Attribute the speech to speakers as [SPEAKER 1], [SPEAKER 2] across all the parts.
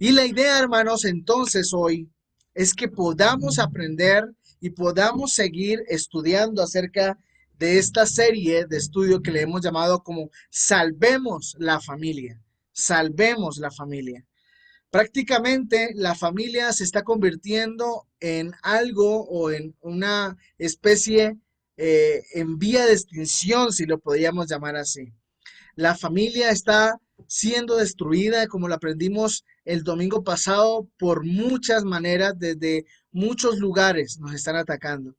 [SPEAKER 1] Y la idea, hermanos, entonces hoy es que podamos aprender y podamos seguir estudiando acerca de esta serie de estudio que le hemos llamado como Salvemos la familia. Salvemos la familia. Prácticamente la familia se está convirtiendo en algo o en una especie en vía de extinción, si lo podríamos llamar así. La familia está siendo destruida, como lo aprendimos el domingo pasado, por muchas maneras, desde muchos lugares nos están atacando.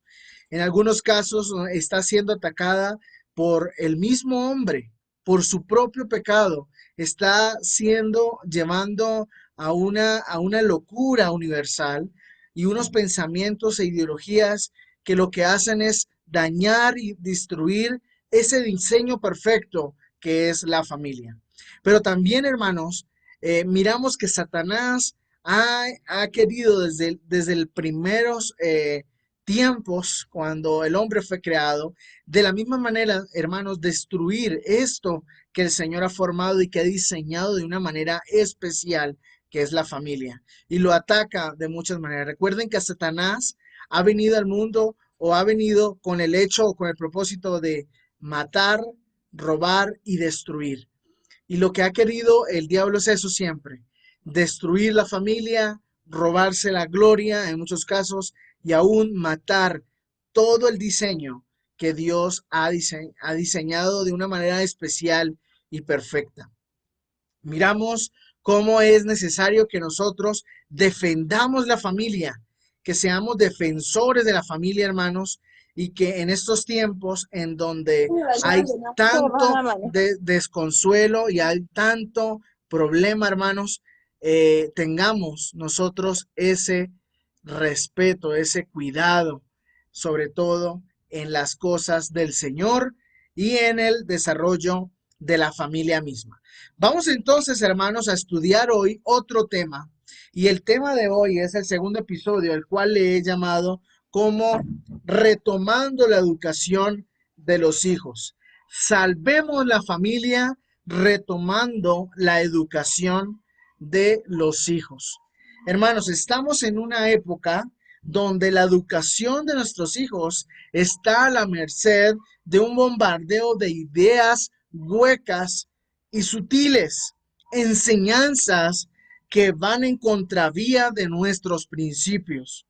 [SPEAKER 1] En algunos casos está siendo atacada por el mismo hombre, por su propio pecado. Está siendo llevando a una locura universal y unos pensamientos e ideologías que lo que hacen es dañar y destruir ese diseño perfecto que es la familia. Pero también, hermanos, miramos que Satanás ha querido desde el primeros tiempos, cuando el hombre fue creado, de la misma manera, hermanos, destruir esto que el Señor ha formado y que ha diseñado de una manera especial, que es la familia. Y lo ataca de muchas maneras. Recuerden que Satanás ha venido al mundo o ha venido con el hecho o con el propósito de matar, robar y destruir. Y lo que ha querido el diablo es eso siempre, destruir la familia, robarse la gloria en muchos casos y aún matar todo el diseño que Dios ha diseñado de una manera especial y perfecta. Miramos cómo es necesario que nosotros defendamos la familia, que seamos defensores de la familia, hermanos, y que en estos tiempos en donde hay tanto desconsuelo y hay tanto problema, hermanos, tengamos nosotros ese respeto, ese cuidado, sobre todo en las cosas del Señor y en el desarrollo de la familia misma. Vamos entonces, hermanos, a estudiar hoy otro tema. Y el tema de hoy es el segundo episodio, el cual le he llamado como retomando la educación de los hijos. Salvemos la familia retomando la educación de los hijos. Hermanos, estamos en una época donde la educación de nuestros hijos está a la merced de un bombardeo de ideas huecas y sutiles, enseñanzas que van en contravía de nuestros principios.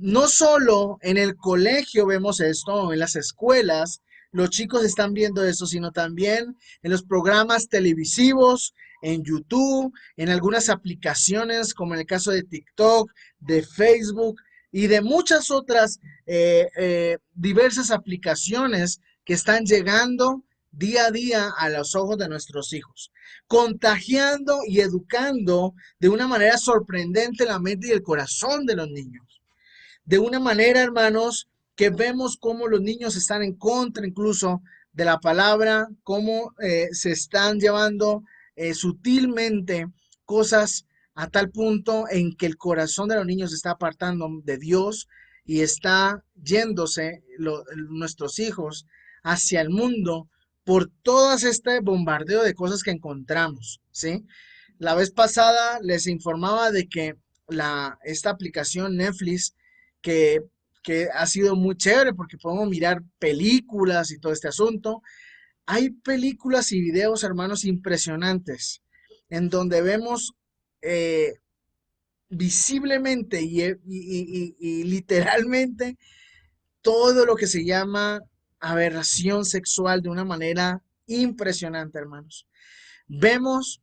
[SPEAKER 1] No solo en el colegio vemos esto, en las escuelas, los chicos están viendo eso, sino también en los programas televisivos, en YouTube, en algunas aplicaciones, como en el caso de TikTok, de Facebook y de muchas otras diversas aplicaciones que están llegando día a día a los ojos de nuestros hijos, contagiando y educando de una manera sorprendente la mente y el corazón de los niños. De una manera, hermanos, que vemos cómo los niños están en contra incluso de la palabra, cómo se están llevando sutilmente cosas a tal punto en que el corazón de los niños se está apartando de Dios y está yéndose nuestros hijos hacia el mundo por todo este bombardeo de cosas que encontramos, ¿sí? La vez pasada les informaba de que esta aplicación Netflix que, que ha sido muy chévere porque podemos mirar películas y todo este asunto. Hay películas y videos, hermanos, impresionantes en donde vemos eh, visiblemente y literalmente todo lo que se llama aberración sexual de una manera impresionante, hermanos. Vemos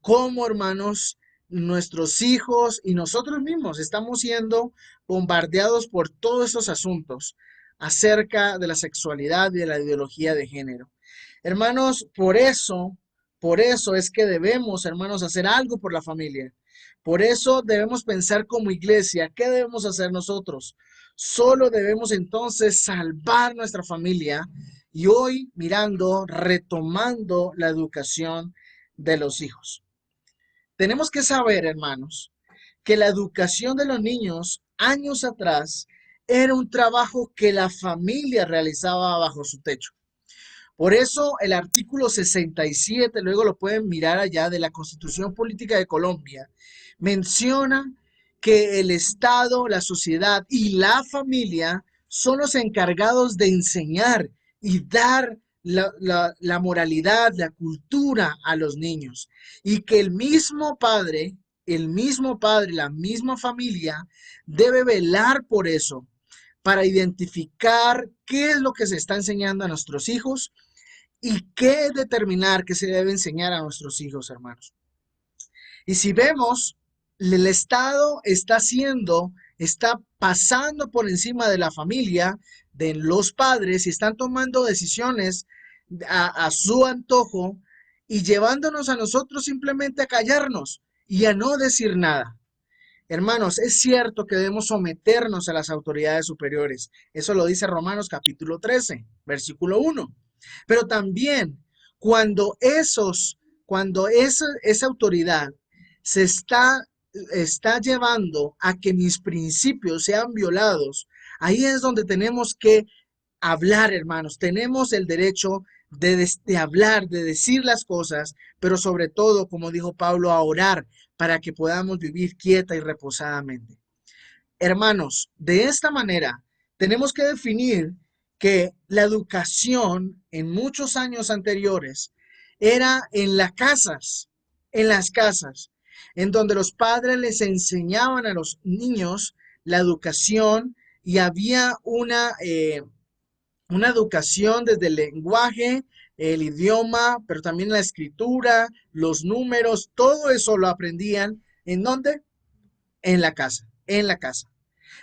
[SPEAKER 1] cómo, hermanos, nuestros hijos y nosotros mismos estamos siendo bombardeados por todos esos asuntos acerca de la sexualidad y de la ideología de género. Hermanos, por eso es que debemos, hermanos, hacer algo por la familia. Por eso debemos pensar como iglesia, ¿qué debemos hacer nosotros? Solo debemos entonces salvar nuestra familia y hoy mirando, retomando la educación de los hijos. Tenemos que saber, hermanos, que la educación de los niños años atrás era un trabajo que la familia realizaba bajo su techo. Por eso el artículo 67, luego lo pueden mirar allá, de la Constitución Política de Colombia, menciona que el Estado, la sociedad y la familia son los encargados de enseñar y dar la moralidad, la cultura a los niños. Y que el mismo padre, la misma familia debe velar por eso, para identificar qué es lo que se está enseñando a nuestros hijos y qué determinar que se debe enseñar a nuestros hijos, hermanos. Y si vemos, el Estado está pasando por encima de la familia, de los padres, y están tomando decisiones a su antojo y llevándonos a nosotros simplemente a callarnos y a no decir nada. Hermanos, es cierto que debemos someternos a las autoridades superiores. Eso lo dice Romanos capítulo 13, versículo 1. Pero también cuando esa autoridad se está llevando a que mis principios sean violados, ahí es donde tenemos que hablar, hermanos. Tenemos el derecho de hablar, de decir las cosas, pero sobre todo, como dijo Pablo, a orar para que podamos vivir quieta y reposadamente. Hermanos, de esta manera tenemos que definir que la educación en muchos años anteriores era en las casas, en donde los padres les enseñaban a los niños la educación y había una educación desde el lenguaje, el idioma, pero también la escritura, los números, todo eso lo aprendían. ¿En dónde? En la casa, en la casa.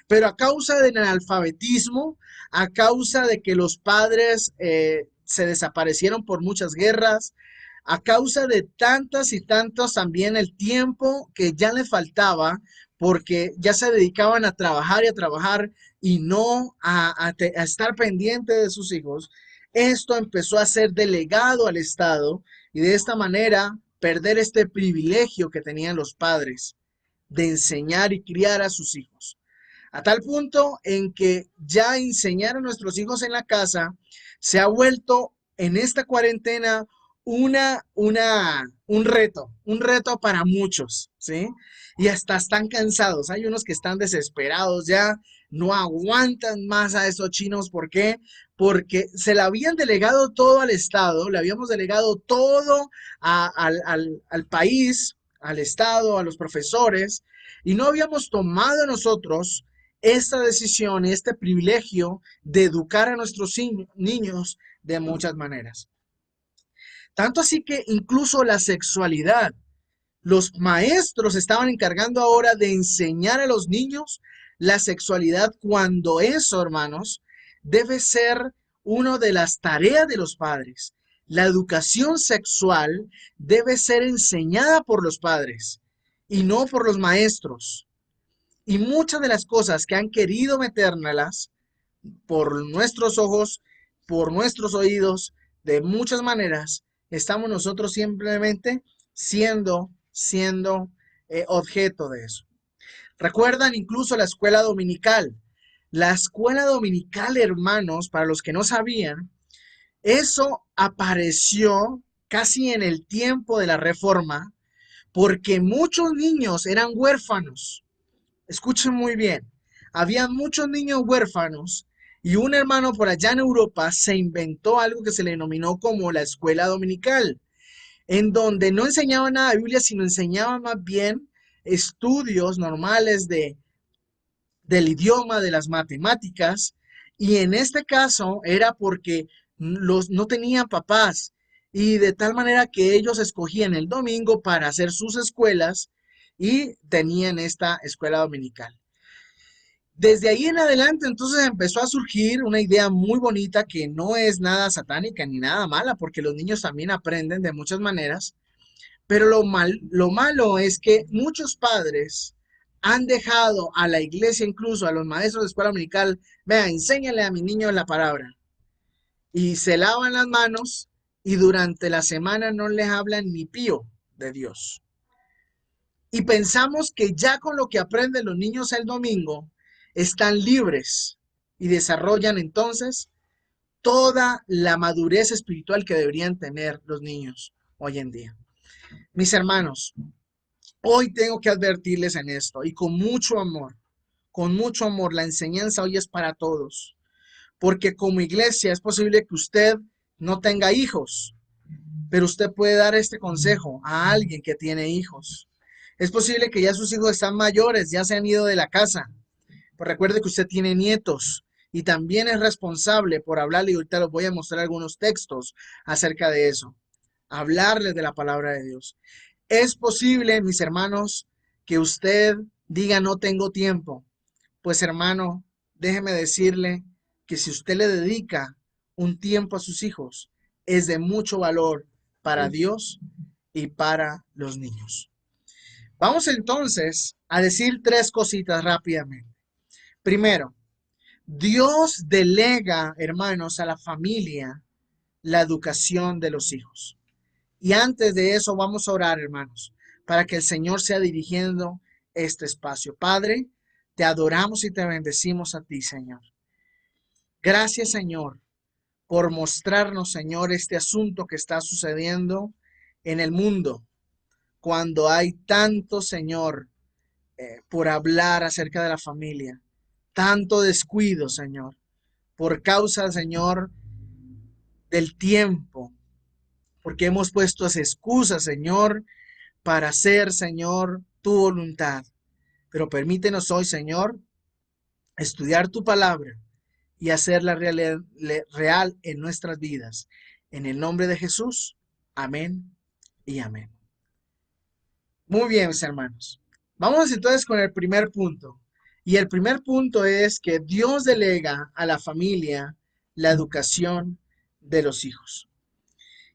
[SPEAKER 1] Pero a causa del analfabetismo, a causa de que los padres se desaparecieron por muchas guerras, a causa de tantas y tantos también el tiempo que ya le faltaba, porque ya se dedicaban a trabajar y a trabajar y no a estar pendiente de sus hijos, esto empezó a ser delegado al Estado y de esta manera perder este privilegio que tenían los padres de enseñar y criar a sus hijos. A tal punto en que ya enseñar a nuestros hijos en la casa se ha vuelto en esta cuarentena un reto para muchos, ¿sí? Y hasta están cansados. Hay unos que están desesperados ya, no aguantan más a esos chinos. ¿Por qué? Porque se le habían delegado todo al Estado, le habíamos delegado todo al país, al Estado, a los profesores, y no habíamos tomado nosotros esta decisión y este privilegio de educar a nuestros niños de muchas maneras. Tanto así que incluso la sexualidad, los maestros estaban encargando ahora de enseñar a los niños la sexualidad, cuando eso, hermanos, debe ser una de las tareas de los padres. La educación sexual debe ser enseñada por los padres y no por los maestros. Y muchas de las cosas que han querido metérnoslas por nuestros ojos, por nuestros oídos, de muchas maneras, estamos nosotros simplemente siendo objeto de eso. Recuerdan incluso la escuela dominical. La escuela dominical, hermanos, para los que no sabían, eso apareció casi en el tiempo de la Reforma, porque muchos niños eran huérfanos. Escuchen muy bien, había muchos niños huérfanos y un hermano por allá en Europa se inventó algo que se le denominó como la escuela dominical, en donde no enseñaba nada de Biblia, sino enseñaba más bien estudios normales del idioma, de las matemáticas, y en este caso era porque no tenían papás, y de tal manera que ellos escogían el domingo para hacer sus escuelas y tenían esta escuela dominical. Desde ahí en adelante entonces empezó a surgir una idea muy bonita que no es nada satánica ni nada mala, porque los niños también aprenden de muchas maneras, pero lo malo es que muchos padres han dejado a la iglesia, incluso a los maestros de escuela dominical, vea, enséñale a mi niño la palabra, y se lavan las manos y durante la semana no les hablan ni pío de Dios. Y pensamos que ya con lo que aprenden los niños el domingo están libres y desarrollan entonces toda la madurez espiritual que deberían tener los niños hoy en día. Mis hermanos, hoy tengo que advertirles en esto y con mucho amor, la enseñanza hoy es para todos, porque como iglesia es posible que usted no tenga hijos, pero usted puede dar este consejo a alguien que tiene hijos. Es posible que ya sus hijos están mayores, ya se han ido de la casa. Pues recuerde que usted tiene nietos y también es responsable por hablarle, y ahorita les voy a mostrar algunos textos acerca de eso. Hablarles de la palabra de Dios. Es posible, mis hermanos, que usted diga no tengo tiempo. Pues hermano, déjeme decirle que si usted le dedica un tiempo a sus hijos, es de mucho valor para Dios y para los niños. Vamos entonces a decir tres cositas rápidamente. Primero, Dios delega, hermanos, a la familia la educación de los hijos. Y antes de eso vamos a orar, hermanos, para que el Señor sea dirigiendo este espacio. Padre, te adoramos y te bendecimos a ti, Señor. Gracias, Señor, por mostrarnos, Señor, este asunto que está sucediendo en el mundo, cuando hay tanto, Señor, por hablar acerca de la familia, tanto descuido, Señor, por causa, Señor, del tiempo, porque hemos puesto excusas, Señor, para hacer, Señor, tu voluntad. Pero permítenos hoy, Señor, estudiar tu palabra y hacerla real en nuestras vidas. En el nombre de Jesús, amén y amén. Muy bien, mis hermanos. Vamos entonces con el primer punto. Y el primer punto es que Dios delega a la familia la educación de los hijos.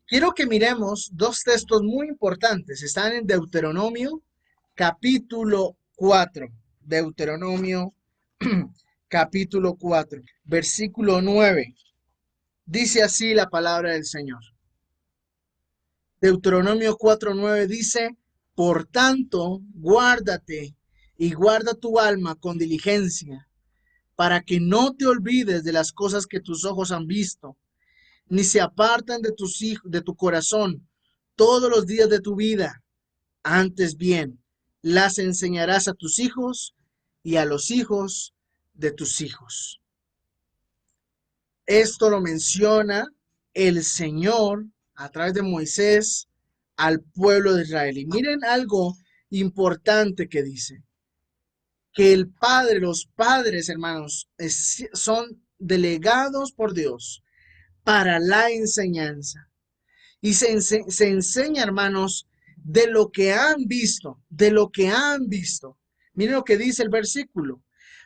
[SPEAKER 1] Quiero que miremos dos textos muy importantes. Están en Deuteronomio capítulo 4. Deuteronomio capítulo 4, versículo 9. Dice así la palabra del Señor. Deuteronomio 4:9 dice: por tanto, guárdate y guarda tu alma con diligencia, para que no te olvides de las cosas que tus ojos han visto, ni se apartan de tus hijos, de tu corazón todos los días de tu vida. Antes bien, las enseñarás a tus hijos y a los hijos de tus hijos. Esto lo menciona el Señor a través de Moisés al pueblo de Israel. Y miren algo importante que dice, que el Padre, los padres, hermanos, son delegados por Dios para la enseñanza. Y se enseña, hermanos, de lo que han visto, de lo que han visto. Miren lo que dice el versículo,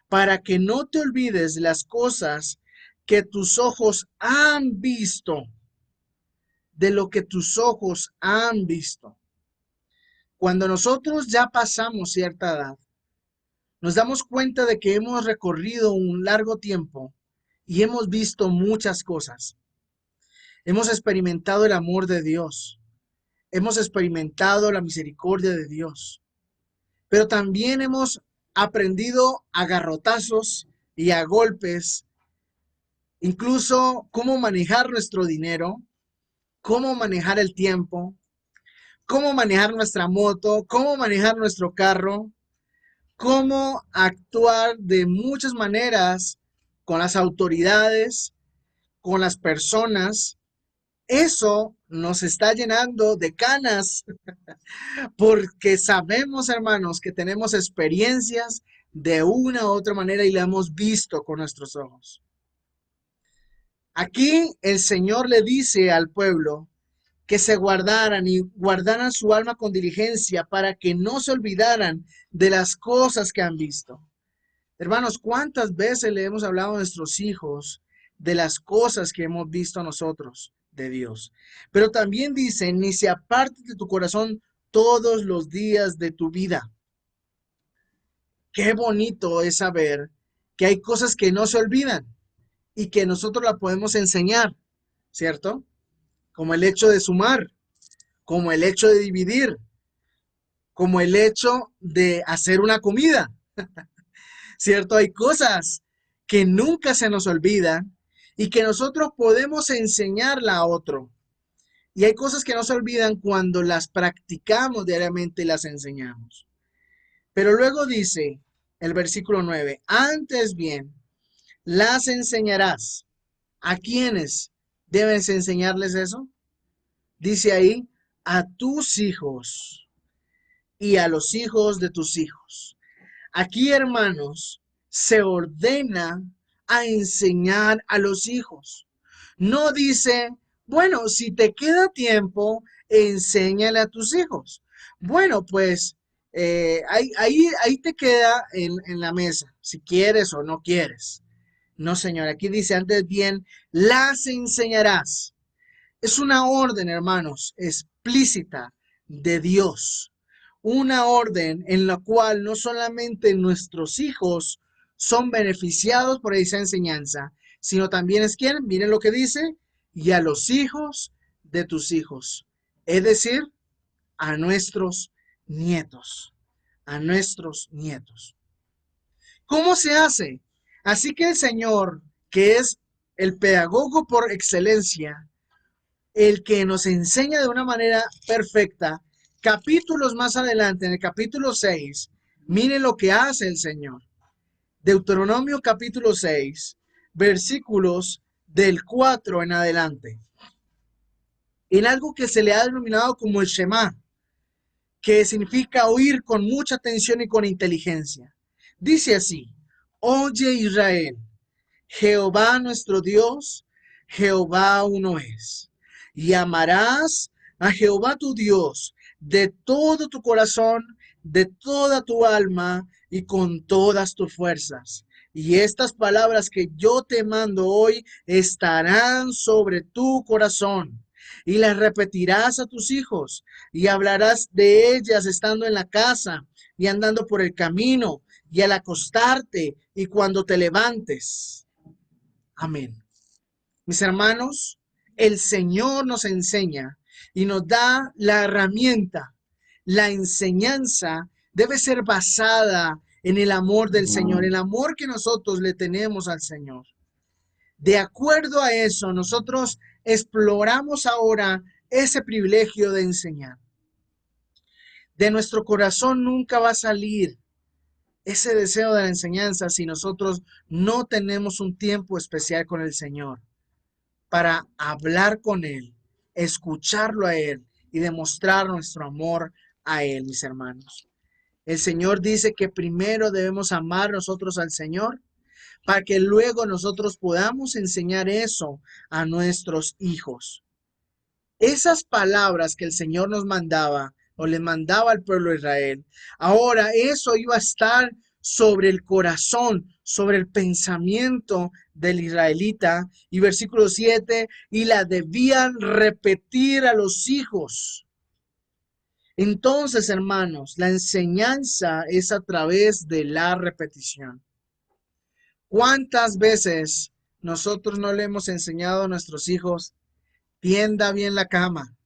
[SPEAKER 1] para que no te olvides de las cosas que tus ojos han visto, de lo que tus ojos han visto. Cuando nosotros ya pasamos cierta edad, nos damos cuenta de que hemos recorrido un largo tiempo y hemos visto muchas cosas. Hemos experimentado el amor de Dios. Hemos experimentado la misericordia de Dios. Pero también hemos aprendido a garrotazos y a golpes, incluso cómo manejar nuestro dinero, cómo manejar el tiempo, cómo manejar nuestra moto, cómo manejar nuestro carro, cómo actuar de muchas maneras con las autoridades, con las personas. Eso nos está llenando de canas porque sabemos, hermanos, que tenemos experiencias de una u otra manera y la hemos visto con nuestros ojos. Aquí el Señor le dice al pueblo que se guardaran y guardaran su alma con diligencia para que no se olvidaran de las cosas que han visto. Hermanos, ¿cuántas veces le hemos hablado a nuestros hijos de las cosas que hemos visto nosotros de Dios? Pero también dice, ni se aparte de tu corazón todos los días de tu vida. Qué bonito es saber que hay cosas que no se olvidan y que nosotros la podemos enseñar, ¿cierto? Como el hecho de sumar, como el hecho de dividir, como el hecho de hacer una comida, ¿cierto? Hay cosas que nunca se nos olvidan y que nosotros podemos enseñarla a otro. Y hay cosas que no se olvidan cuando las practicamos diariamente y las enseñamos. Pero luego dice el versículo 9, antes bien, las enseñarás. ¿A quiénes debes enseñarles eso? Dice ahí, a tus hijos y a los hijos de tus hijos. Aquí, hermanos, se ordena a enseñar a los hijos. No dice, bueno, si te queda tiempo, enséñale a tus hijos. Bueno, pues ahí te queda en la mesa, si quieres o no quieres. No, señor, aquí dice antes bien, las enseñarás. Es una orden, hermanos, explícita de Dios. Una orden en la cual no solamente nuestros hijos son beneficiados por esa enseñanza, sino también es quien, miren lo que dice, y a los hijos de tus hijos. Es decir, a nuestros nietos. A nuestros nietos. ¿Cómo se hace? Así que el Señor, que es el pedagogo por excelencia, el que nos enseña de una manera perfecta, capítulos más adelante, en el capítulo 6, miren lo que hace el Señor. Deuteronomio capítulo 6, versículos del 4 en adelante. En algo que se le ha denominado como el Shema, que significa oír con mucha atención y con inteligencia. Dice así, oye Israel, Jehová nuestro Dios, Jehová uno es. Y amarás a Jehová tu Dios de todo tu corazón, de toda tu alma y con todas tus fuerzas. Y estas palabras que yo te mando hoy estarán sobre tu corazón. Y las repetirás a tus hijos y hablarás de ellas estando en la casa y andando por el camino y al acostarte y cuando te levantes. Amén. Mis hermanos, el Señor nos enseña y nos da la herramienta. La enseñanza debe ser basada en el amor del Señor, el amor que nosotros le tenemos al Señor. De acuerdo a eso, nosotros exploramos ahora ese privilegio de enseñar. De nuestro corazón nunca va a salir ese deseo de la enseñanza si nosotros no tenemos un tiempo especial con el Señor para hablar con Él, escucharlo a Él y demostrar nuestro amor a Él, mis hermanos. El Señor dice que primero debemos amar nosotros al Señor para que luego nosotros podamos enseñar eso a nuestros hijos. Esas palabras que el Señor nos mandaba o le mandaba al pueblo de Israel, ahora eso iba a estar sobre el corazón, sobre el pensamiento del israelita. Y versículo 7, y la debían repetir a los hijos. Entonces, hermanos, la enseñanza es a través de la repetición. ¿Cuántas veces nosotros no le hemos enseñado a nuestros hijos, tienda bien la cama,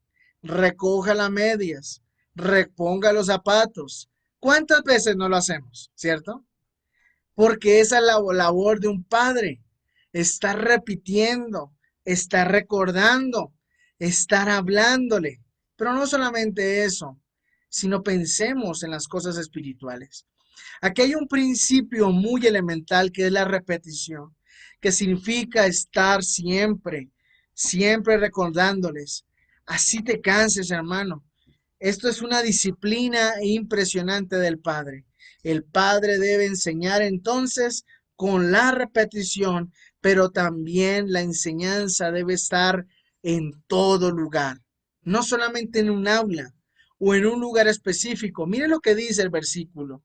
[SPEAKER 1] recoja las medias, reponga los zapatos? ¿Cuántas veces no lo hacemos, cierto? Porque esa es la labor de un padre, estar repitiendo, estar recordando, estar hablándole. Pero no solamente eso, sino pensemos en las cosas espirituales. Aquí hay un principio muy elemental que es la repetición, que significa estar siempre, siempre recordándoles. Así te canses, hermano. Esto es una disciplina impresionante del Padre. El Padre debe enseñar entonces con la repetición, pero también la enseñanza debe estar en todo lugar, no solamente en un aula o en un lugar específico. Mire lo que dice el versículo.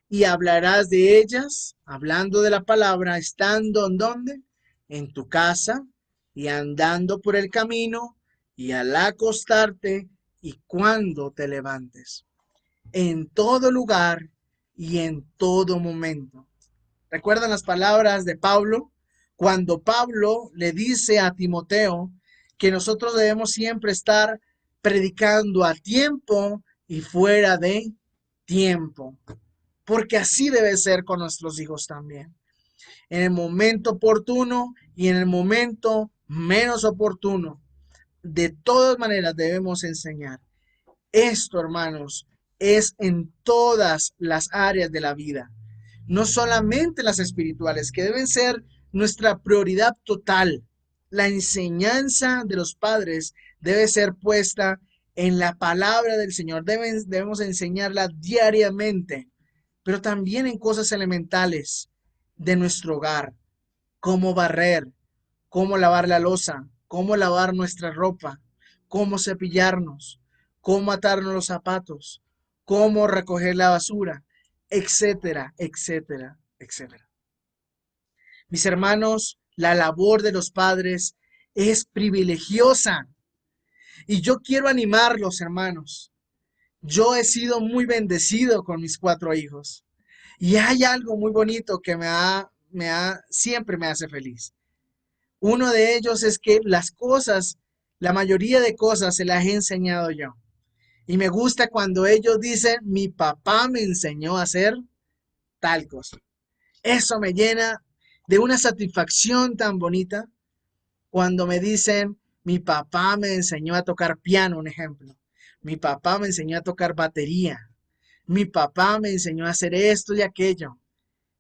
[SPEAKER 1] Y hablarás de ellas, hablando de la palabra, estando en donde, en tu casa y andando por el camino y al acostarte y cuando te levantes, en todo lugar y en todo momento. ¿Recuerdan las palabras de Pablo? Cuando Pablo le dice a Timoteo que nosotros debemos siempre estar predicando a tiempo y fuera de tiempo, porque así debe ser con nuestros hijos también. en el momento oportuno y en el momento menos oportuno. De todas maneras debemos enseñar. Esto, hermanos, es en todas las áreas de la vida, no solamente las espirituales, que deben ser nuestra prioridad total. La enseñanza de los padres debe ser puesta en la palabra del Señor. Debemos enseñarla diariamente, pero también en cosas elementales de nuestro hogar, cómo barrer, cómo lavar la loza, cómo lavar nuestra ropa, cómo cepillarnos, cómo atarnos los zapatos, cómo recoger la basura, etcétera, etcétera, etcétera. Mis hermanos, la labor de los padres es privilegiosa y yo quiero animarlos, hermanos. Yo he sido muy bendecido con mis 4 hijos y hay algo muy bonito que siempre me hace feliz. Uno de ellos es que la mayoría de cosas se las he enseñado yo. Y me gusta cuando ellos dicen, mi papá me enseñó a hacer tal cosa. Eso me llena de una satisfacción tan bonita cuando me dicen, mi papá me enseñó a tocar piano, un ejemplo. Mi papá me enseñó a tocar batería. Mi papá me enseñó a hacer esto y aquello.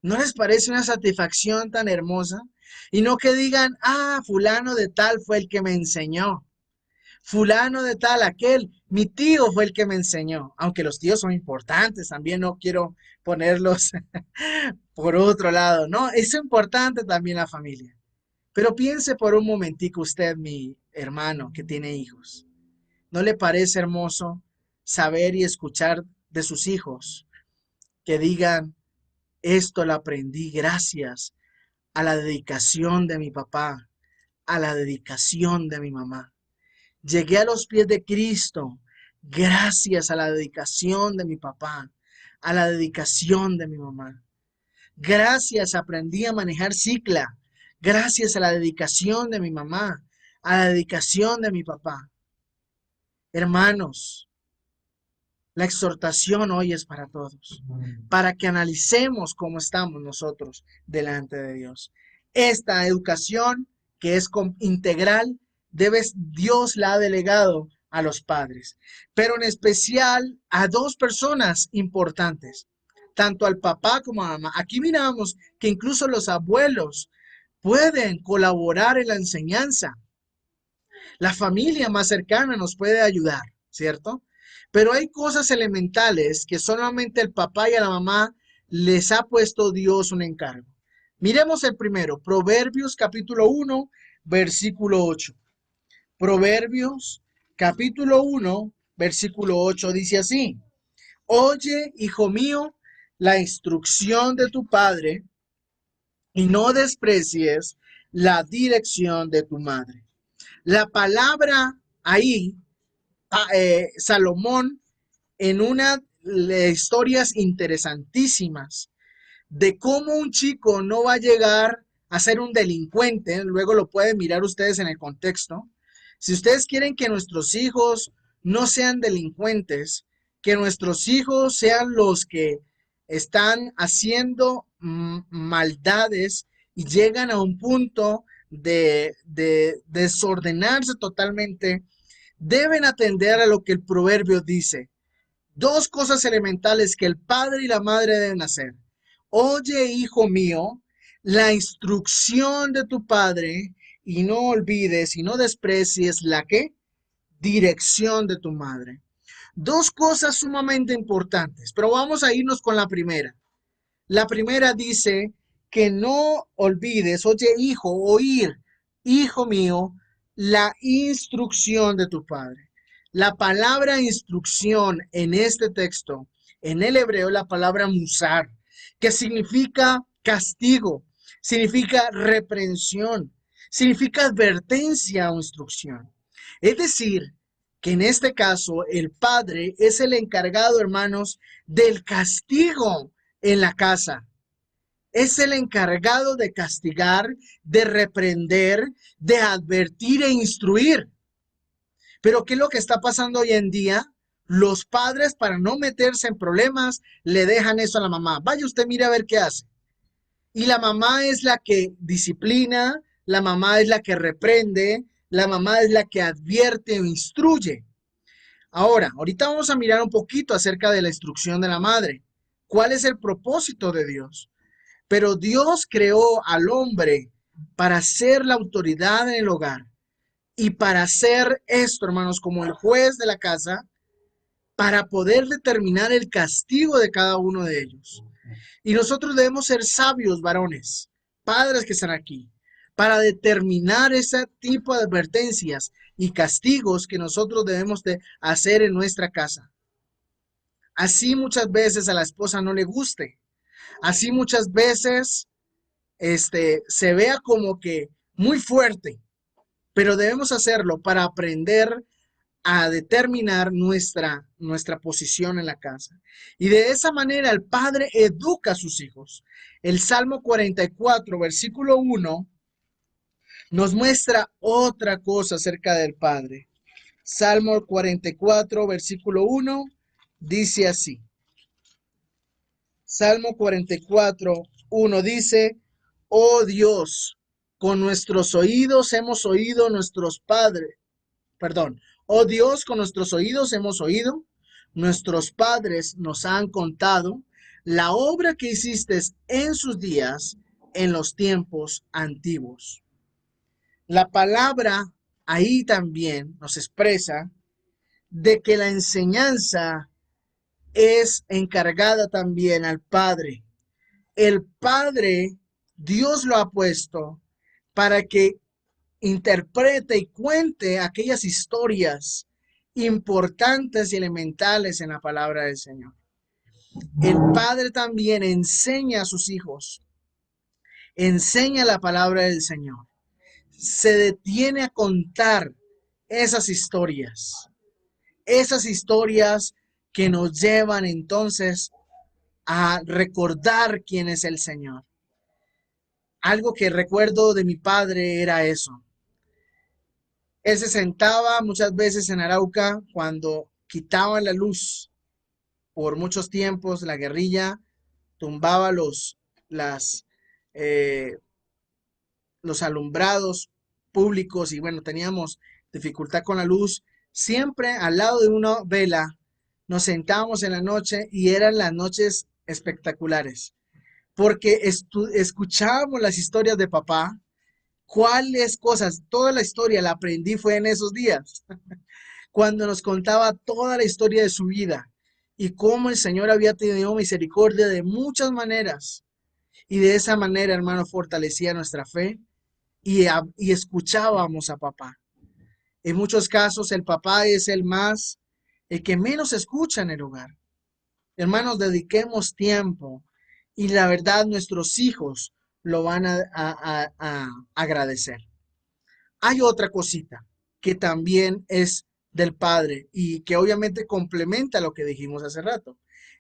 [SPEAKER 1] ¿No les parece una satisfacción tan hermosa? Y no que digan, fulano de tal fue el que me enseñó. Fulano de tal, aquel, mi tío fue el que me enseñó. Aunque los tíos son importantes, también no quiero ponerlos por otro lado. No, es importante también la familia. Pero piense por un momentico usted, mi hermano, que tiene hijos. ¿No le parece hermoso saber y escuchar de sus hijos que digan, esto lo aprendí gracias a la dedicación de mi papá, a la dedicación de mi mamá? Llegué a los pies de Cristo gracias a la dedicación de mi papá, a la dedicación de mi mamá. Gracias aprendí a manejar cicla, gracias a la dedicación de mi mamá, a la dedicación de mi papá. Hermanos, la exhortación hoy es para todos, para que analicemos cómo estamos nosotros delante de Dios. Esta educación que es integral, Dios la ha delegado a los padres, pero en especial a 2 personas importantes, tanto al papá como a la mamá. Aquí miramos que incluso los abuelos pueden colaborar en la enseñanza. La familia más cercana nos puede ayudar, ¿cierto? Pero hay cosas elementales que solamente el papá y a la mamá les ha puesto Dios un encargo. Miremos el primero, Proverbios capítulo 1, versículo 8. Proverbios capítulo 1, versículo 8 dice así: Oye, hijo mío, la instrucción de tu padre y no desprecies la dirección de tu madre. La palabra ahí, Salomón, en una de historias interesantísimas de cómo un chico no va a llegar a ser un delincuente, luego lo pueden mirar ustedes en el contexto. Si ustedes quieren que nuestros hijos no sean delincuentes, que nuestros hijos sean los que están haciendo maldades y llegan a un punto de desordenarse totalmente, deben atender a lo que el proverbio dice. 2 cosas elementales que el padre y la madre deben hacer. Oye, hijo mío, la instrucción de tu padre y no olvides y no desprecies la ¿qué? Dirección de tu madre. 2 cosas sumamente importantes, pero vamos a irnos con la primera. La primera dice que no olvides, oye, hijo, oír, hijo mío, la instrucción de tu padre. La palabra instrucción en este texto, en el hebreo, la palabra musar, que significa castigo, significa reprensión, significa advertencia o instrucción. Es decir, que en este caso el padre es el encargado, hermanos, del castigo en la casa. Es el encargado de castigar, de reprender, de advertir e instruir. Pero ¿qué es lo que está pasando hoy en día? Los padres, para no meterse en problemas, le dejan eso a la mamá. Vaya usted, mire a ver qué hace. Y la mamá es la que disciplina, la mamá es la que reprende, la mamá es la que advierte o instruye. Ahorita vamos a mirar un poquito acerca de la instrucción de la madre. ¿Cuál es el propósito de Dios? Pero Dios creó al hombre para ser la autoridad en el hogar y para ser esto, hermanos, como el juez de la casa, para poder determinar el castigo de cada uno de ellos. Y nosotros debemos ser sabios, varones, padres que están aquí, para determinar ese tipo de advertencias y castigos que nosotros debemos de hacer en nuestra casa. Así muchas veces a la esposa no le guste. Así muchas veces se vea como que muy fuerte, pero debemos hacerlo para aprender a determinar nuestra posición en la casa. Y de esa manera el padre educa a sus hijos. El Salmo 44, versículo 1, nos muestra otra cosa acerca del padre. Salmo 44, versículo 1, dice así. Salmo 44, 1 dice, oh Dios, con nuestros oídos hemos oído nuestros padres, perdón, oh Dios, con nuestros oídos hemos oído, nuestros padres nos han contado la obra que hiciste en sus días, en los tiempos antiguos. La palabra ahí también nos expresa de que la enseñanza es encargada también al Padre. El Padre, Dios lo ha puesto para que interprete y cuente aquellas historias importantes y elementales en la palabra del Señor. El Padre también enseña a sus hijos, enseña la palabra del Señor. Se detiene a contar esas historias que nos llevan entonces a recordar quién es el Señor. Algo que recuerdo de mi padre era eso. Él se sentaba muchas veces en Arauca cuando quitaban la luz por muchos tiempos, la guerrilla tumbaba eh, los alumbrados públicos y bueno, teníamos dificultad con la luz. Siempre al lado de una vela nos sentábamos en la noche y eran las noches espectaculares porque escuchábamos las historias de papá. ¿Cuáles cosas? Toda la historia la aprendí fue en esos días, cuando nos contaba toda la historia de su vida y cómo el Señor había tenido misericordia de muchas maneras. Y de esa manera, hermano, fortalecía nuestra fe y escuchábamos a papá. En muchos casos, el papá es el que menos escucha en el hogar. Hermanos, dediquemos tiempo y la verdad, nuestros hijos lo van a agradecer. Hay otra cosita que también es del Padre y que obviamente complementa lo que dijimos hace rato.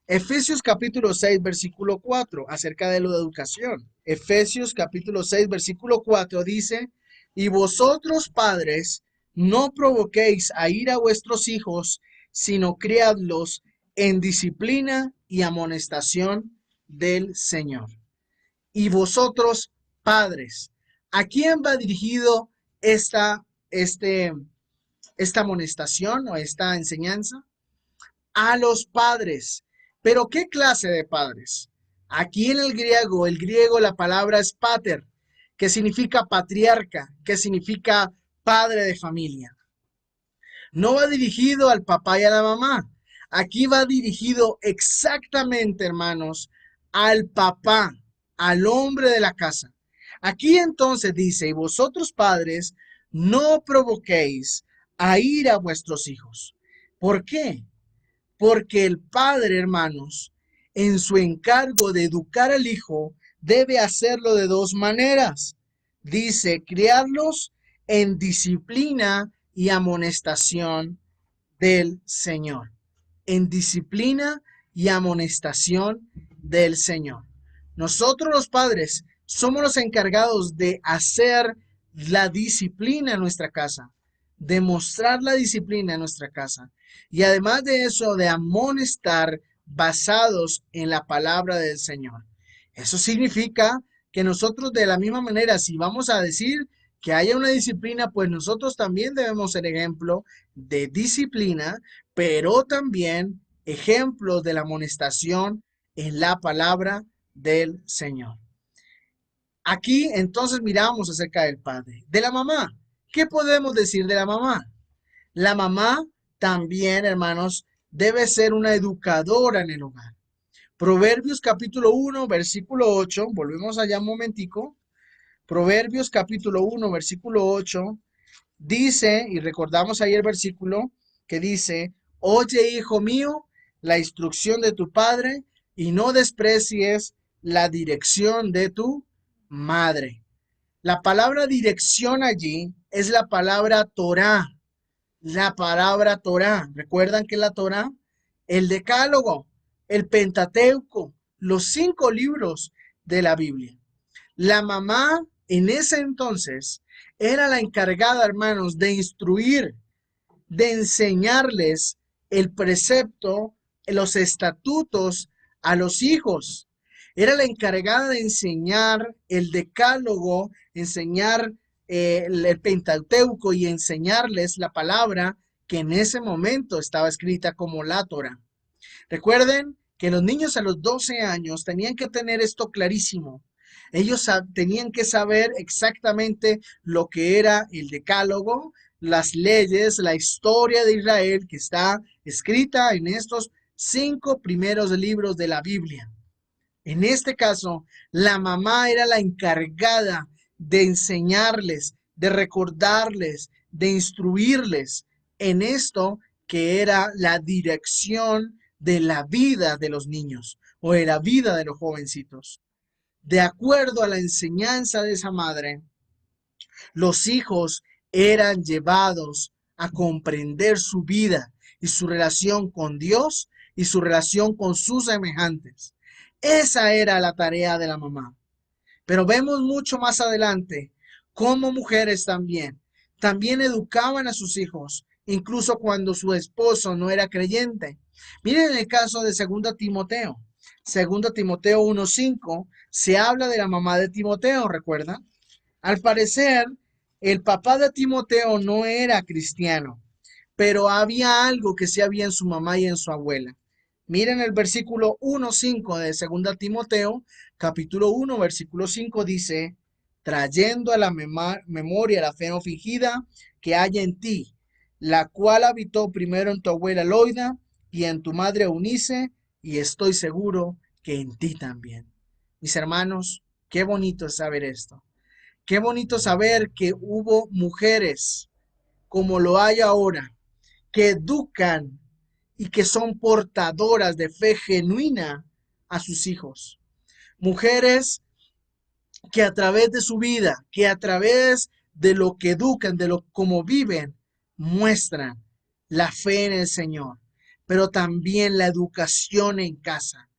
[SPEAKER 1] Efesios capítulo 6, versículo 4, acerca de lo de educación. Efesios capítulo 6, versículo 4 dice, y vosotros padres, no provoquéis a ir a vuestros hijos, sino criadlos en disciplina y amonestación del Señor. Y vosotros, padres, ¿a quién va dirigido esta amonestación o esta enseñanza? A los padres. ¿Pero qué clase de padres? Aquí en el griego la palabra es pater, que significa patriarca, que significa padre de familia. No va dirigido al papá y a la mamá. Aquí va dirigido exactamente, hermanos, al papá, al hombre de la casa. Aquí entonces dice, y vosotros padres, no provoquéis a ir a vuestros hijos. ¿Por qué? Porque el padre, hermanos, en su encargo de educar al hijo, debe hacerlo de dos maneras. Dice, criarlos en disciplina y amonestación del Señor. En disciplina y amonestación del Señor. Nosotros los padres somos los encargados de hacer la disciplina en nuestra casa, de mostrar la disciplina en nuestra casa y además de eso de amonestar basados en la palabra del Señor. Eso significa que nosotros de la misma manera, si vamos a decir que haya una disciplina, pues nosotros también debemos ser ejemplo de disciplina, pero también ejemplos de la amonestación en la palabra del Señor. Aquí entonces miramos acerca del padre. De la mamá, ¿qué podemos decir de la mamá? La mamá también, hermanos, debe ser una educadora en el hogar. Proverbios capítulo 1, versículo 8, volvemos allá un momentico. Proverbios capítulo 1, versículo 8, dice, y recordamos ahí el versículo que dice, oye, hijo mío, la instrucción de tu padre y no desprecies la dirección de tu madre. La palabra dirección allí es la palabra Torah. La palabra Torah. ¿Recuerdan qué es la Torah? El Decálogo, el Pentateuco, los 5 libros de la Biblia. La mamá en ese entonces era la encargada, hermanos, de instruir, de enseñarles el precepto, los estatutos a los hijos. Era la encargada de enseñar el decálogo, enseñar el Pentateuco y enseñarles la palabra que en ese momento estaba escrita como la Torah. Recuerden que los niños a los 12 años tenían que tener esto clarísimo. Ellos tenían que saber exactamente lo que era el decálogo, las leyes, la historia de Israel que está escrita en estos 5 primeros libros de la Biblia. En este caso, la mamá era la encargada de enseñarles, de recordarles, de instruirles en esto que era la dirección de la vida de los niños o de la vida de los jovencitos. De acuerdo a la enseñanza de esa madre, los hijos eran llevados a comprender su vida y su relación con Dios y su relación con sus semejantes. Esa era la tarea de la mamá. Pero vemos mucho más adelante cómo mujeres también educaban a sus hijos, incluso cuando su esposo no era creyente. Miren el caso de 2 Timoteo. 2 Timoteo 1:5 se habla de la mamá de Timoteo, ¿recuerdan? Al parecer, el papá de Timoteo no era cristiano, pero había algo que sí había en su mamá y en su abuela. Miren el versículo 1:5 de 2 Timoteo, capítulo 1, versículo 5 dice, trayendo a la memoria la fe no fingida que hay en ti, la cual habitó primero en tu abuela Loida y en tu madre Eunice, y estoy seguro que en ti también. Mis hermanos, qué bonito es saber esto. Qué bonito saber que hubo mujeres como lo hay ahora, que educan y que son portadoras de fe genuina a sus hijos. Mujeres que a través de su vida, que a través de lo que educan, de lo como viven, muestran la fe en el Señor, pero también la educación en casa,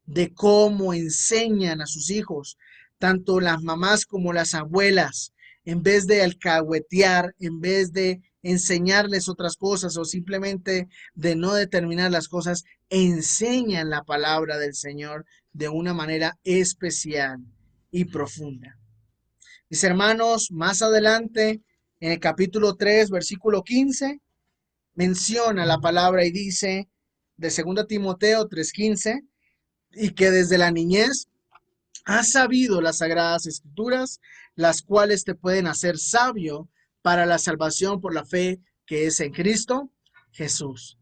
[SPEAKER 1] de cómo enseñan a sus hijos, tanto las mamás como las abuelas, en vez de alcahuetear, en vez de enseñarles otras cosas o simplemente de no determinar las cosas, enseñan la palabra del Señor de una manera especial y profunda. Mis hermanos, más adelante, en el capítulo 3, versículo 15, menciona la palabra y dice de 2 Timoteo 3:15, y que desde la niñez has sabido las sagradas escrituras, las cuales te pueden hacer sabio para la salvación por la fe que es en Cristo Jesús.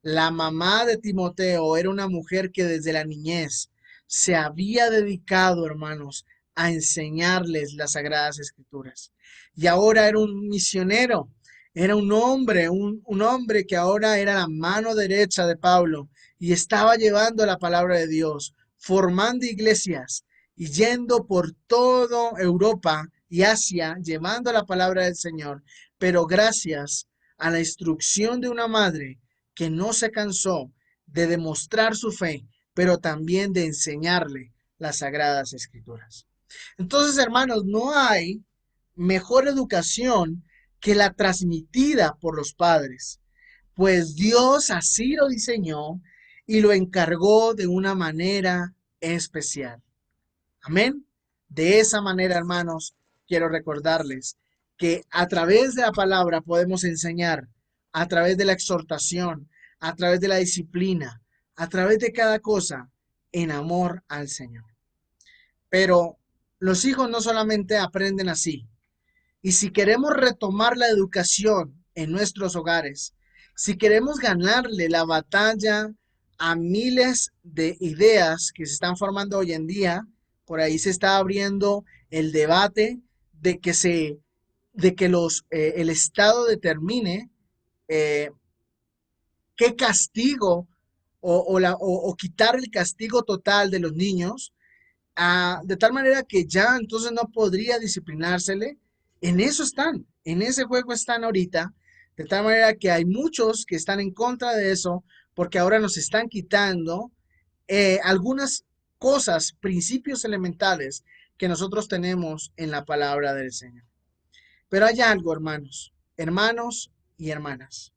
[SPEAKER 1] La mamá de Timoteo era una mujer que desde la niñez se había dedicado, hermanos, a enseñarles las sagradas escrituras. Y ahora era un misionero, era un hombre que ahora era la mano derecha de Pablo y estaba llevando la palabra de Dios, formando iglesias y yendo por toda Europa y Asia, llevando la palabra del Señor. Pero gracias a la instrucción de una madre que no se cansó de demostrar su fe, pero también de enseñarle las sagradas escrituras. Entonces, hermanos, no hay mejor educación que la transmitida por los padres, pues Dios así lo diseñó y lo encargó de una manera especial. Amén. De esa manera, hermanos, quiero recordarles que a través de la palabra podemos enseñar, a través de la exhortación, a través de la disciplina, a través de cada cosa, en amor al Señor. Pero los hijos no solamente aprenden así. Y si queremos retomar la educación en nuestros hogares, si queremos ganarle la batalla a miles de ideas que se están formando hoy en día, por ahí se está abriendo el debate de que el Estado determine eh, qué castigo o quitar el castigo total de los niños, de tal manera que ya entonces no podría disciplinársele. En eso están, en ese juego están ahorita, de tal manera que hay muchos que están en contra de eso, porque ahora nos están quitando algunas cosas, principios elementales que nosotros tenemos en la palabra del Señor. Pero hay algo, hermanos y hermanas,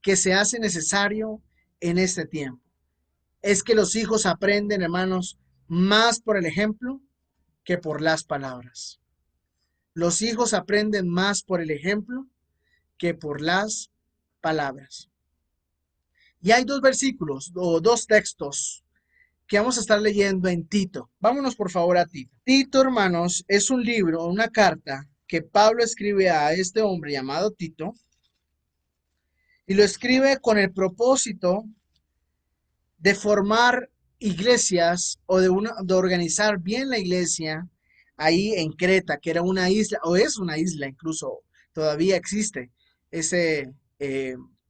[SPEAKER 1] que se hace necesario en este tiempo. Es que los hijos aprenden, hermanos, más por el ejemplo que por las palabras. Los hijos aprenden más por el ejemplo que por las palabras. Y hay dos versículos o dos textos que vamos a estar leyendo en Tito. Vámonos por favor a Tito. Tito, hermanos, es un libro, una carta que Pablo escribe a este hombre llamado Tito, y lo escribe con el propósito de formar iglesias o de organizar bien la iglesia ahí en Creta, que era una isla, o es una isla incluso, todavía existe ese,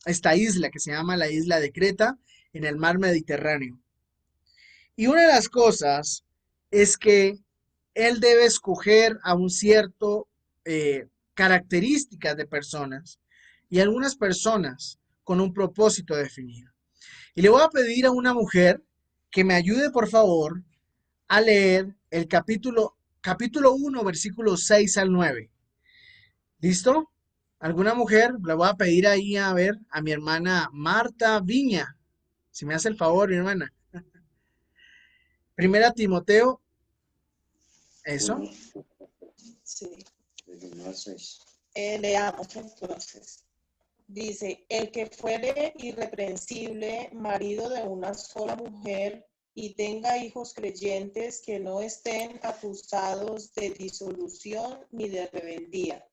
[SPEAKER 1] esta isla que se llama la isla de Creta en el mar Mediterráneo. Y una de las cosas es que él debe escoger a un cierto características de personas y algunas personas con un propósito definido. Y le voy a pedir a una mujer que me ayude, por favor, a leer el capítulo 1, versículos 6 al 9. ¿Listo? ¿Alguna mujer? Le voy a pedir ahí a ver a mi hermana Marta Viña. Si me hace el favor, mi hermana. Primera Timoteo, eso.
[SPEAKER 2] Sí. Leamos entonces. Dice, el que fuere irreprensible, marido de una sola mujer, y tenga hijos creyentes que no estén acusados de disolución ni de rebeldía.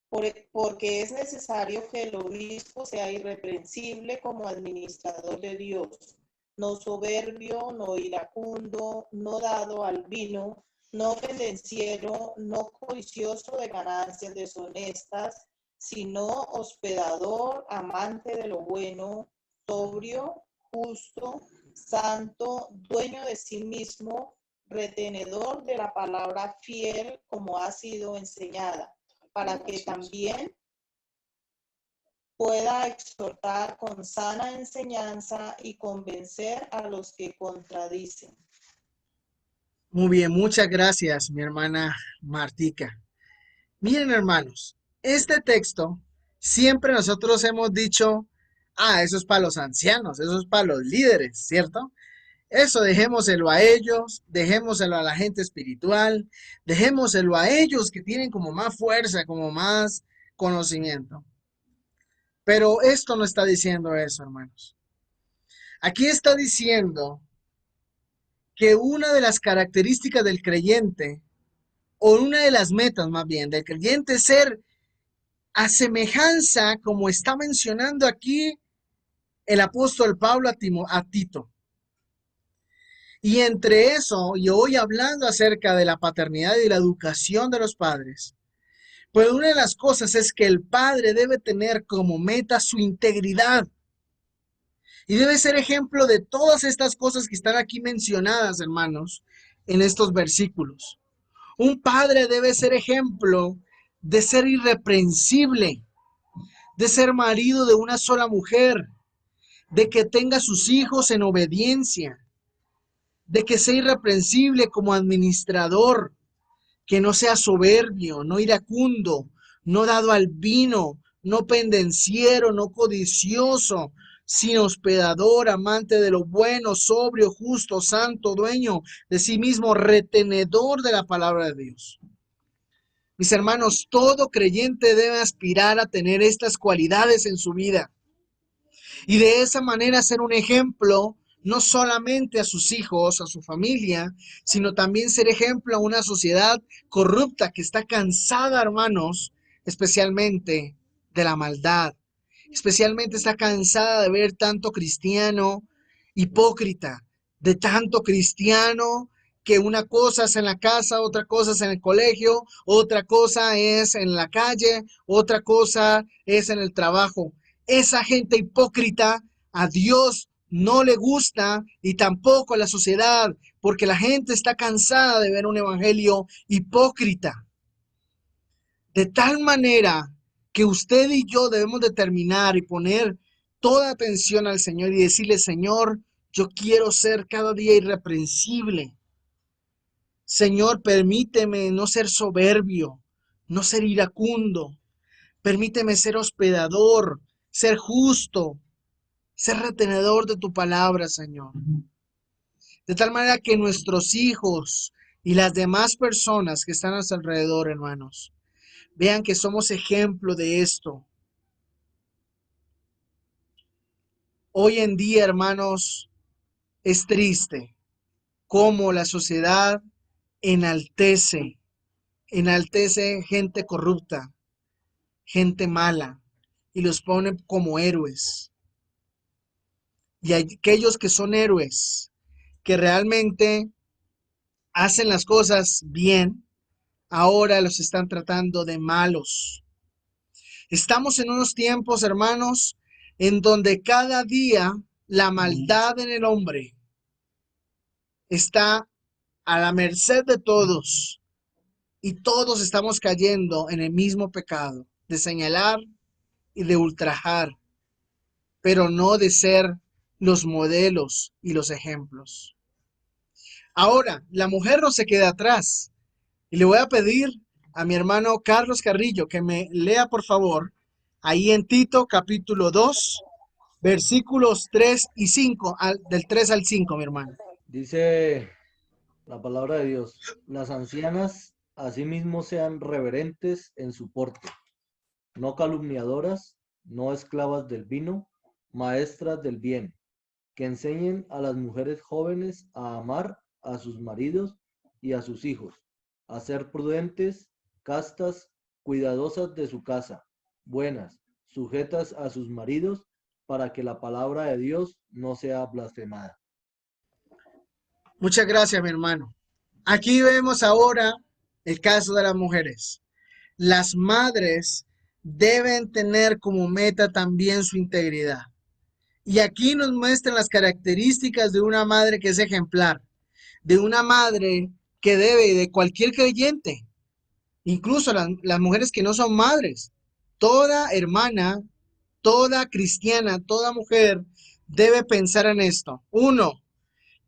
[SPEAKER 2] Porque es necesario que el obispo sea irreprensible como administrador de Dios, no soberbio, no iracundo, no dado al vino, no pendenciero, no codicioso de ganancias deshonestas, sino hospedador, amante de lo bueno, sobrio, justo, santo, dueño de sí mismo, retenedor de la palabra fiel como ha sido enseñada, para que también pueda exhortar con sana enseñanza y convencer a los que contradicen.
[SPEAKER 1] Muy bien, muchas gracias, mi hermana Martica. Miren, hermanos, este texto siempre nosotros hemos dicho, eso es para los ancianos, eso es para los líderes, ¿cierto? Eso dejémoselo a ellos, dejémoselo a la gente espiritual, dejémoselo a ellos que tienen como más fuerza, como más conocimiento. Pero esto no está diciendo eso, hermanos. Aquí está diciendo que una de las características del creyente, o una de las metas más bien del creyente, es ser a semejanza, como está mencionando aquí el apóstol Pablo a Tito. Y entre eso, y hoy hablando acerca de la paternidad y la educación de los padres, pues una de las cosas es que el padre debe tener como meta su integridad. Y debe ser ejemplo de todas estas cosas que están aquí mencionadas, hermanos, en estos versículos. Un padre debe ser ejemplo de ser irreprensible, de ser marido de una sola mujer, de que tenga sus hijos en obediencia, de que sea irreprensible como administrador, que no sea soberbio, no iracundo, no dado al vino, no pendenciero, no codicioso, sin hospedador, amante de lo bueno, sobrio, justo, santo, dueño de sí mismo, retenedor de la palabra de Dios. Mis hermanos, todo creyente debe aspirar a tener estas cualidades en su vida y de esa manera ser un ejemplo no solamente a sus hijos, a su familia, sino también ser ejemplo a una sociedad corrupta que está cansada, hermanos, especialmente de la maldad. Especialmente está cansada de ver tanto cristiano hipócrita, de tanto cristiano que una cosa es en la casa, otra cosa es en el colegio, otra cosa es en la calle, otra cosa es en el trabajo. Esa gente hipócrita a Dios no le gusta y tampoco a la sociedad, porque la gente está cansada de ver un evangelio hipócrita. De tal manera que usted y yo debemos determinar y poner toda atención al Señor y decirle, Señor, yo quiero ser cada día irreprensible. Señor, permíteme no ser soberbio, no ser iracundo. Permíteme ser hospedador, ser justo, ser retenedor de tu palabra, Señor. De tal manera que nuestros hijos y las demás personas que están a nuestro alrededor, hermanos, vean que somos ejemplo de esto. Hoy en día, hermanos, es triste cómo la sociedad enaltece gente corrupta, gente mala, y los pone como héroes. Y aquellos que son héroes, que realmente hacen las cosas bien, ahora los están tratando de malos. Estamos en unos tiempos, hermanos, en donde cada día la maldad en el hombre está a la merced de todos y todos estamos cayendo en el mismo pecado de señalar y de ultrajar, pero no de ser los modelos y los ejemplos. Ahora, la mujer no se queda atrás y le voy a pedir a mi hermano Carlos Carrillo que me lea por favor ahí en Tito capítulo 2 versículos 3 y 5, del 3 al 5, mi hermano.
[SPEAKER 3] Dice la palabra de Dios, las ancianas asimismo sean reverentes en su porte, no calumniadoras, no esclavas del vino, maestras del bien, que enseñen a las mujeres jóvenes a amar a sus maridos y a sus hijos, a ser prudentes, castas, cuidadosas de su casa, buenas, sujetas a sus maridos, para que la palabra de Dios no sea blasfemada.
[SPEAKER 1] Muchas gracias, mi hermano. Aquí vemos ahora el caso de las mujeres. Las madres deben tener como meta también su integridad. Y aquí nos muestran las características de una madre que es ejemplar, de una madre que debe, de cualquier creyente, incluso las mujeres que no son madres, toda hermana, toda cristiana, toda mujer debe pensar en esto. Uno,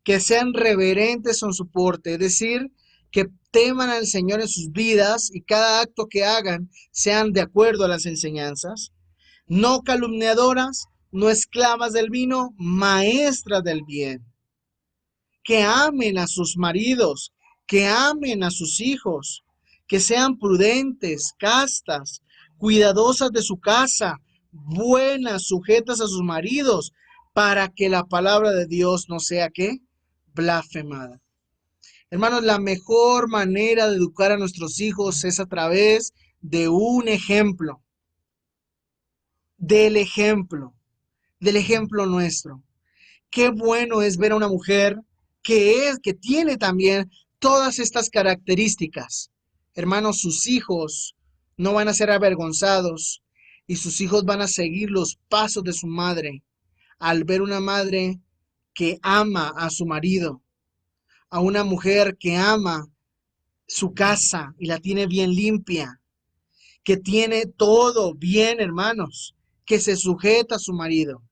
[SPEAKER 1] que sean reverentes en su porte, es decir, que teman al Señor en sus vidas y cada acto que hagan sean de acuerdo a las enseñanzas. No calumniadoras, no esclavas del vino, maestras del bien. Que amen a sus maridos, que amen a sus hijos, que sean prudentes, castas, cuidadosas de su casa, buenas, sujetas a sus maridos, para que la palabra de Dios no sea ¿qué? Blasfemada. Hermanos, la mejor manera de educar a nuestros hijos es a través de un ejemplo, del ejemplo, del ejemplo nuestro. Qué bueno es ver a una mujer que tiene también todas estas características. Hermanos, sus hijos no van a ser avergonzados y sus hijos van a seguir los pasos de su madre al ver una madre que ama a su marido, a una mujer que ama su casa y la tiene bien limpia, que tiene todo bien, hermanos, que se sujeta a su marido.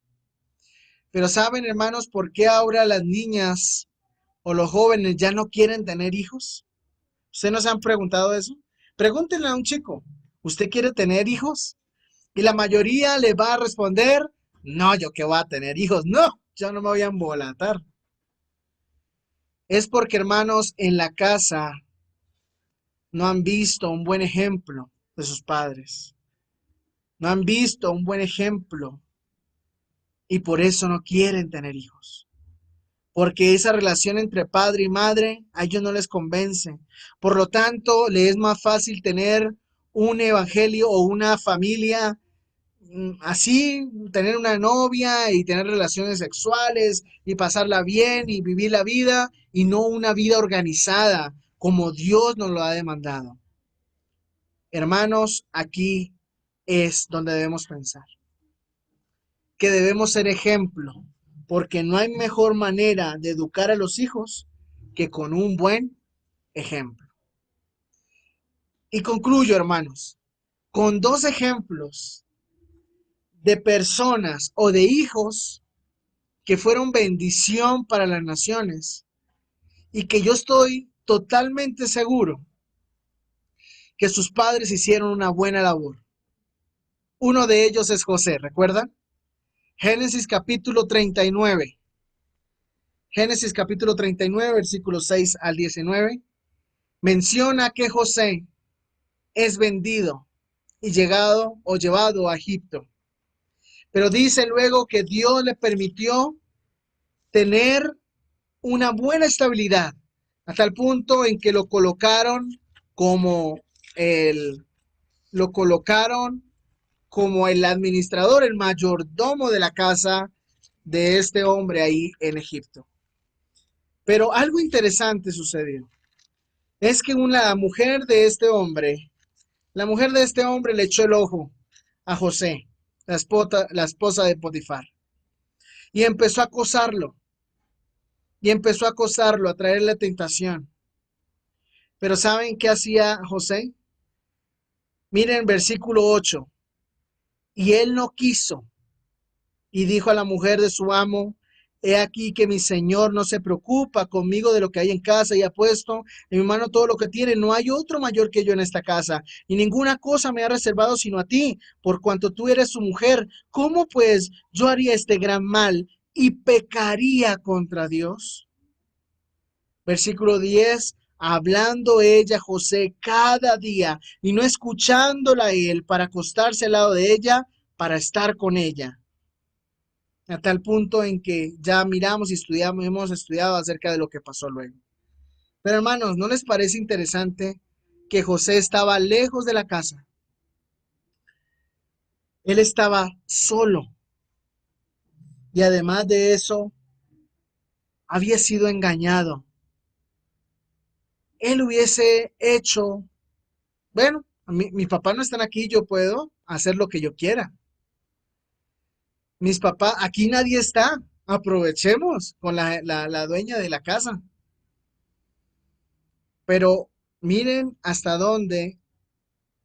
[SPEAKER 1] Pero ¿saben, hermanos, por qué ahora las niñas o los jóvenes ya no quieren tener hijos? ¿Ustedes no se han preguntado eso? Pregúntenle a un chico, ¿usted quiere tener hijos? Y la mayoría le va a responder, No, yo qué voy a tener hijos. No, yo no me voy a embolatar. Es porque, hermanos, en la casa no han visto un buen ejemplo de sus padres. No han visto un buen ejemplo y por eso no quieren tener hijos. Porque esa relación entre padre y madre a ellos no les convence. Por lo tanto, les es más fácil tener un evangelio o una familia así, tener una novia y tener relaciones sexuales y pasarla bien y vivir la vida y no una vida organizada como Dios nos lo ha demandado. Hermanos, aquí es donde debemos pensar, que debemos ser ejemplo, porque no hay mejor manera de educar a los hijos que con un buen ejemplo. Y concluyo, hermanos, con dos ejemplos de personas o de hijos que fueron bendición para las naciones y que yo estoy totalmente seguro que sus padres hicieron una buena labor. Uno de ellos es José, ¿recuerdan? Génesis capítulo 39. Génesis capítulo 39, versículos 6 al 19, menciona que José es vendido y llegado o llevado a Egipto. Pero dice luego que Dios le permitió tener una buena estabilidad hasta el punto en que lo colocaron como el, lo colocaron como el administrador, el mayordomo de la casa de este hombre ahí en Egipto. Pero algo interesante sucedió. Es que la mujer de este hombre le echó el ojo a José, la esposa de Potifar, y empezó a acosarlo, a traerle tentación. Pero ¿saben qué hacía José? Miren versículo 8. Y él no quiso, y dijo a la mujer de su amo: he aquí que mi señor no se preocupa conmigo de lo que hay en casa, y ha puesto en mi mano todo lo que tiene. No hay otro mayor que yo en esta casa, y ninguna cosa me ha reservado sino a ti, por cuanto tú eres su mujer. ¿Cómo pues yo haría este gran mal y pecaría contra Dios? Versículo 10. Hablando ella a José cada día y no escuchándola a él, para acostarse al lado de ella, para estar con ella, a tal punto en que ya miramos y hemos estudiado acerca de lo que pasó luego. Pero hermanos, ¿no les parece interesante que José estaba lejos de la casa? Él estaba solo y además de eso había sido engañado. Él hubiese hecho, bueno, mis papás no están aquí, yo puedo hacer lo que yo quiera. Mis papás, aquí nadie está, aprovechemos con la dueña de la casa. Pero miren hasta dónde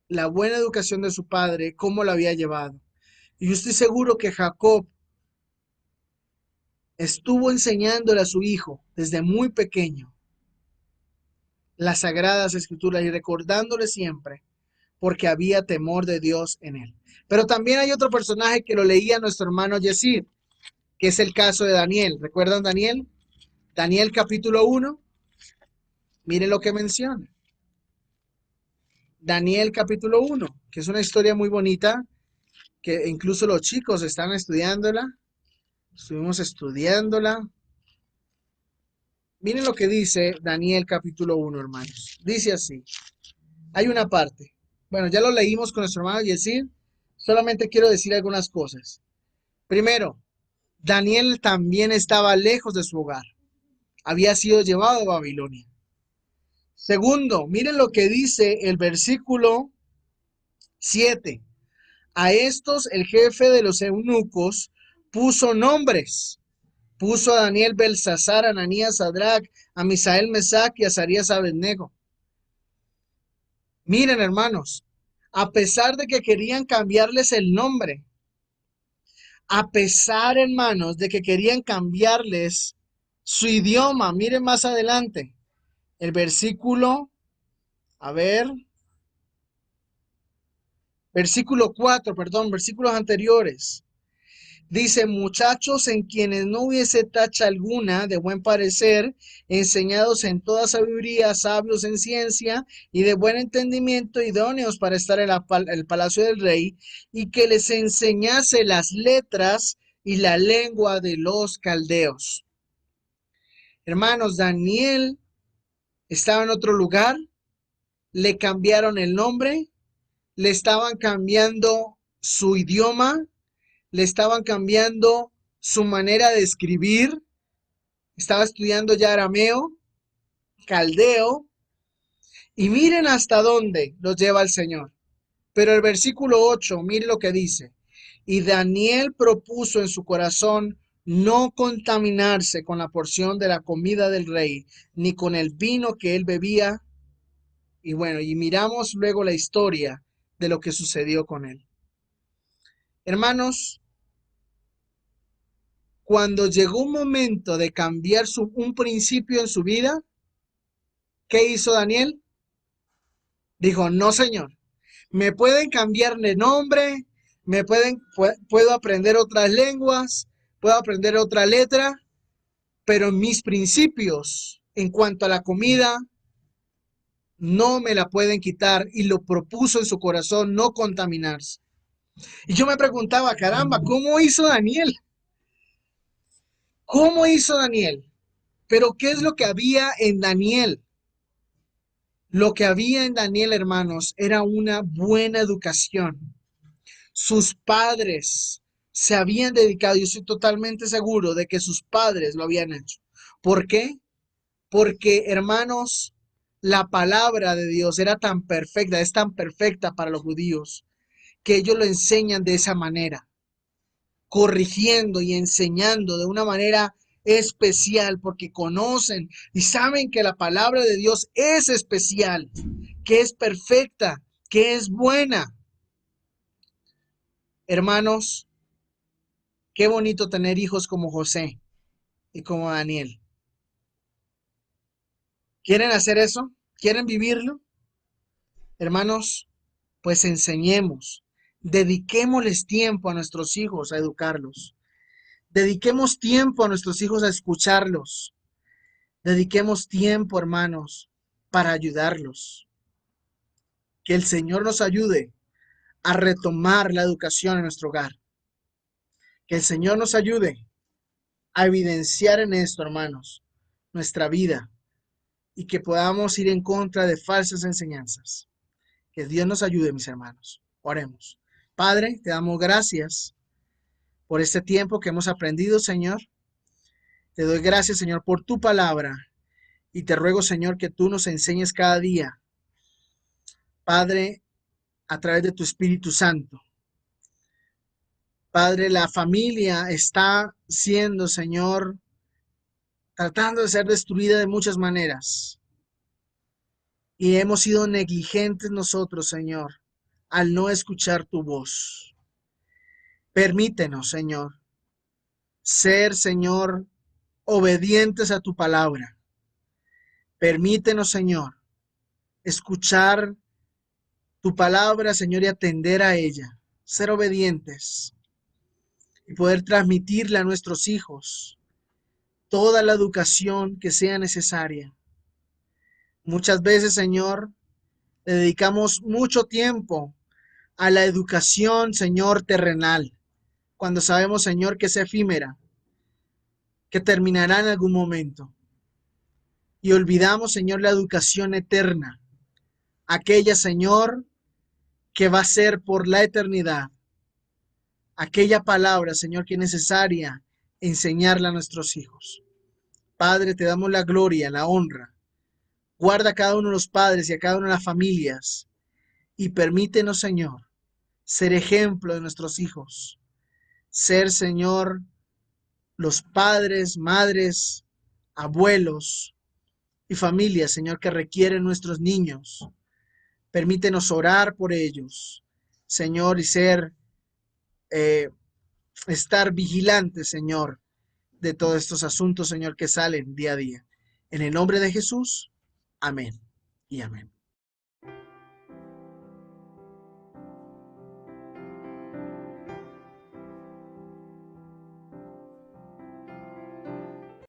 [SPEAKER 1] la buena educación de su padre, cómo la había llevado. Y yo estoy seguro que Jacob estuvo enseñándole a su hijo desde muy pequeño las sagradas escrituras y recordándole siempre, porque había temor de Dios en él. Pero también hay otro personaje que lo leía nuestro hermano Yesir, que es el caso de Daniel. ¿Recuerdan Daniel? Daniel capítulo 1, miren lo que menciona. Daniel capítulo 1, que es una historia muy bonita, que incluso los chicos están estudiándola. Estuvimos estudiándola. Miren lo que dice Daniel capítulo 1, hermanos. Dice así. Hay una parte. Bueno, ya lo leímos con nuestro hermano Yesir. Solamente quiero decir algunas cosas. Primero, Daniel también estaba lejos de su hogar. Había sido llevado a Babilonia. Segundo, miren lo que dice el versículo 7. A estos el jefe de los eunucos puso nombres. Puso a Daniel, Belsasar, Ananías, Sadrach, a Misael, Mesac y a Azarías, Abednego. Miren, hermanos, a pesar de que querían cambiarles el nombre, a pesar, hermanos, de que querían cambiarles su idioma, miren más adelante, el versículo, a ver, versículo 4, perdón, versículos anteriores. Dice, muchachos en quienes no hubiese tacha alguna, de buen parecer, enseñados en toda sabiduría, sabios en ciencia y de buen entendimiento, idóneos para estar en el palacio del rey, y que les enseñase las letras y la lengua de los caldeos. Hermanos, Daniel estaba en otro lugar, le cambiaron el nombre, le estaban cambiando su idioma, le estaban cambiando su manera de escribir, estaba estudiando ya arameo, caldeo, y miren hasta dónde los lleva el Señor. Pero el versículo 8, miren lo que dice. Y Daniel propuso en su corazón no contaminarse con la porción de la comida del rey, ni con el vino que él bebía. Y bueno, y miramos luego la historia de lo que sucedió con él. Hermanos, cuando llegó un momento de cambiar un principio en su vida, ¿qué hizo Daniel? Dijo, no, Señor, me pueden cambiar de nombre, puedo aprender otras lenguas, puedo aprender otra letra, pero mis principios en cuanto a la comida no me la pueden quitar, y lo propuso en su corazón no contaminarse. Y yo me preguntaba, caramba, ¿cómo hizo Daniel? ¿Cómo hizo Daniel? Pero ¿qué es lo que había en Daniel? Lo que había en Daniel, hermanos, era una buena educación. Sus padres se habían dedicado, yo estoy totalmente seguro de que sus padres lo habían hecho. ¿Por qué? Porque, hermanos, la palabra de Dios era tan perfecta, es tan perfecta para los judíos, que ellos lo enseñan de esa manera, corrigiendo y enseñando de una manera especial, porque conocen y saben que la palabra de Dios es especial, que es perfecta, que es buena. Hermanos, qué bonito tener hijos como José y como Daniel. ¿Quieren hacer eso? ¿Quieren vivirlo? Hermanos, pues enseñemos, dediquémosles tiempo a nuestros hijos a educarlos. Dediquemos tiempo a nuestros hijos a escucharlos. Dediquemos tiempo, hermanos, para ayudarlos. Que el Señor nos ayude a retomar la educación en nuestro hogar. Que el Señor nos ayude a evidenciar en esto, hermanos, nuestra vida, y que podamos ir en contra de falsas enseñanzas. Que Dios nos ayude, mis hermanos. Oremos. Padre, te damos gracias por este tiempo que hemos aprendido, Señor. Te doy gracias, Señor, por tu palabra, y te ruego, Señor, que tú nos enseñes cada día, Padre, a través de tu Espíritu Santo. Padre, la familia está siendo, Señor, tratando de ser destruida de muchas maneras. Y hemos sido negligentes nosotros, Señor, al no escuchar tu voz. Permítenos, Señor, ser, Señor, obedientes a tu palabra. Permítenos, Señor, escuchar tu palabra, Señor, y atender a ella. Ser obedientes y poder transmitirle a nuestros hijos toda la educación que sea necesaria. Muchas veces, Señor, le dedicamos mucho tiempo a la educación, Señor, terrenal, cuando sabemos, Señor, que es efímera, que terminará en algún momento. Y olvidamos, Señor, la educación eterna, aquella, Señor, que va a ser por la eternidad. Aquella palabra, Señor, que es necesaria enseñarla a nuestros hijos. Padre, te damos la gloria, la honra. Guarda a cada uno de los padres y a cada una de las familias, y permítenos, Señor, ser ejemplo de nuestros hijos. Ser, Señor, los padres, madres, abuelos y familias, Señor, que requieren nuestros niños. Permítenos orar por ellos, Señor, y estar vigilantes, Señor, de todos estos asuntos, Señor, que salen día a día. En el nombre de Jesús, amén y amén.